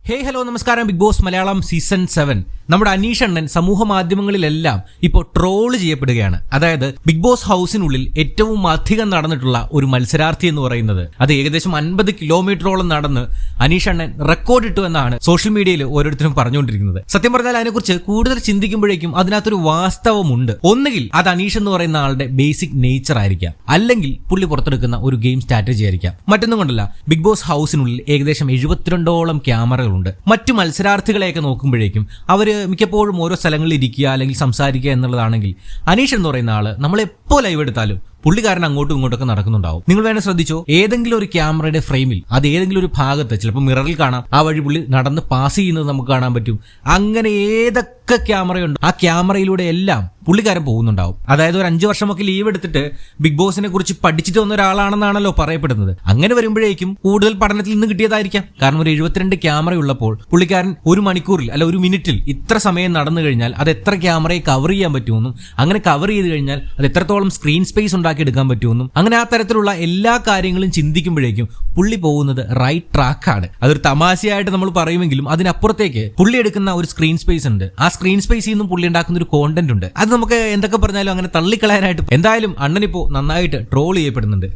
Hello നമസ്കാരം. Big boss Malayalam season 7 നമ്മുടെ അനീഷ് അണ്ണൻ സമൂഹ മാധ്യമങ്ങളിലെല്ലാം ഇപ്പോൾ ട്രോള് ചെയ്യപ്പെടുകയാണ്. അതായത് ബിഗ് ബോസ് ഹൗസിനുള്ളിൽ ഏറ്റവും അധികം നടന്നിട്ടുള്ള ഒരു മത്സരാർത്ഥി എന്ന് പറയുന്നത് അത് ഏകദേശം 50 കിലോമീറ്ററോളം നടന്ന് അനീഷ് അണ്ണൻ റെക്കോർഡ് ഇട്ടു എന്നാണ് സോഷ്യൽ മീഡിയയിൽ ഓരോരുത്തരും പറഞ്ഞുകൊണ്ടിരിക്കുന്നത്. സത്യം പറഞ്ഞാൽ അതിനെക്കുറിച്ച് കൂടുതൽ ചിന്തിക്കുമ്പോഴേക്കും അതിനകത്തൊരു വാസ്തവമുണ്ട്. ഒന്നുകിൽ അത് അനീഷ് എന്ന് പറയുന്ന ആളുടെ ബേസിക് നേച്ചർ ആയിരിക്കാം, അല്ലെങ്കിൽ പുള്ളി പുറത്തെടുക്കുന്ന ഒരു ഗെയിം സ്ട്രാറ്റജി ആയിരിക്കാം. മറ്റൊന്നും കൊണ്ടല്ല, ബിഗ് ബോസ് ഹൗസിനുള്ളിൽ ഏകദേശം 72ഓളം ക്യാമറകൾ. മറ്റു മത്സരാർത്ഥികളെയൊക്കെ നോക്കുമ്പോഴേക്കും അവര് മിക്കപ്പോഴും ഓരോ സ്ഥലങ്ങളിൽ ഇരിക്കുക അല്ലെങ്കിൽ സംസാരിക്കുക എന്നുള്ളതാണെങ്കിൽ അനീഷ് എന്ന് പറയുന്ന ആള് നമ്മളെപ്പോ ലൈവ് എടുത്താലും പുള്ളിക്കാരൻ അങ്ങോട്ടും ഇങ്ങോട്ടൊക്കെ നടക്കുന്നുണ്ടാവും. നിങ്ങൾ വേണേ ശ്രദ്ധിച്ചോ, ഏതെങ്കിലും ഒരു ക്യാമറയുടെ ഫ്രെയിമിൽ അത് ഏതെങ്കിലും ഒരു ഭാഗത്ത് ചിലപ്പോൾ മിററിൽ കാണാം, ആ വഴി പുള്ളി നടന്ന് പാസ് ചെയ്യുന്നത് നമുക്ക് കാണാൻ പറ്റും. അങ്ങനെ ഏതൊക്കെ ക്യാമറയുണ്ട് ആ ക്യാമറയിലൂടെ എല്ലാം പുള്ളിക്കാരൻ പോകുന്നുണ്ടാവും. അതായത് ഒരു 5 വർഷമൊക്കെ ലീവ് എടുത്തിട്ട് ബിഗ് ബോസിനെ കുറിച്ച് പഠിച്ചിട്ട് വന്ന ഒരാളാണെന്നാണല്ലോ പറയപ്പെടുന്നത്. അങ്ങനെ വരുമ്പോഴേക്കും കൂടുതൽ പഠനത്തിൽ നിന്ന് കിട്ടിയതായിരിക്കാം. കാരണം ഒരു 72 ക്യാമറ ഉള്ളപ്പോൾ പുള്ളിക്കാരൻ ഒരു മണിക്കൂറിൽ അല്ല ഒരു മിനിറ്റിൽ ഇത്ര സമയം നടന്നു കഴിഞ്ഞാൽ അത് എത്ര ക്യാമറയെ കവർ ചെയ്യാൻ പറ്റുമെന്നും അങ്ങനെ കവർ ചെയ്ത് കഴിഞ്ഞാൽ അത് എത്രത്തോളം സ്ക്രീൻ സ്പേസ് ഉണ്ടാക്കി എടുക്കാൻ പറ്റുമെന്നും അങ്ങനെ ആ തരത്തിലുള്ള എല്ലാ കാര്യങ്ങളും ചിന്തിക്കുമ്പോഴേക്കും പുള്ളി പോകുന്നത് റൈറ്റ് ട്രാക്കാണ്. അതൊരു തമാശയായിട്ട് നമ്മൾ പറയുമെങ്കിലും അതിനപ്പുറത്തേക്ക് പുള്ളി എടുക്കുന്ന ഒരു സ്ക്രീൻ സ്പേസ് ഉണ്ട്. ആ സ്ക്രീൻ സ്പേസിൽ നിന്നും പുള്ളി ഉണ്ടാക്കുന്ന ഒരു കോണ്ടന്റ് ഉണ്ട്. അത് നമുക്ക് എന്തൊക്കെ പറഞ്ഞാലും അങ്ങനെ തള്ളിക്കളയാനായിട്ട് എന്തായാലും അണ്ണനിപ്പോ നന്നായിട്ട് ട്രോൾ ചെയ്യപ്പെടുന്നുണ്ട്.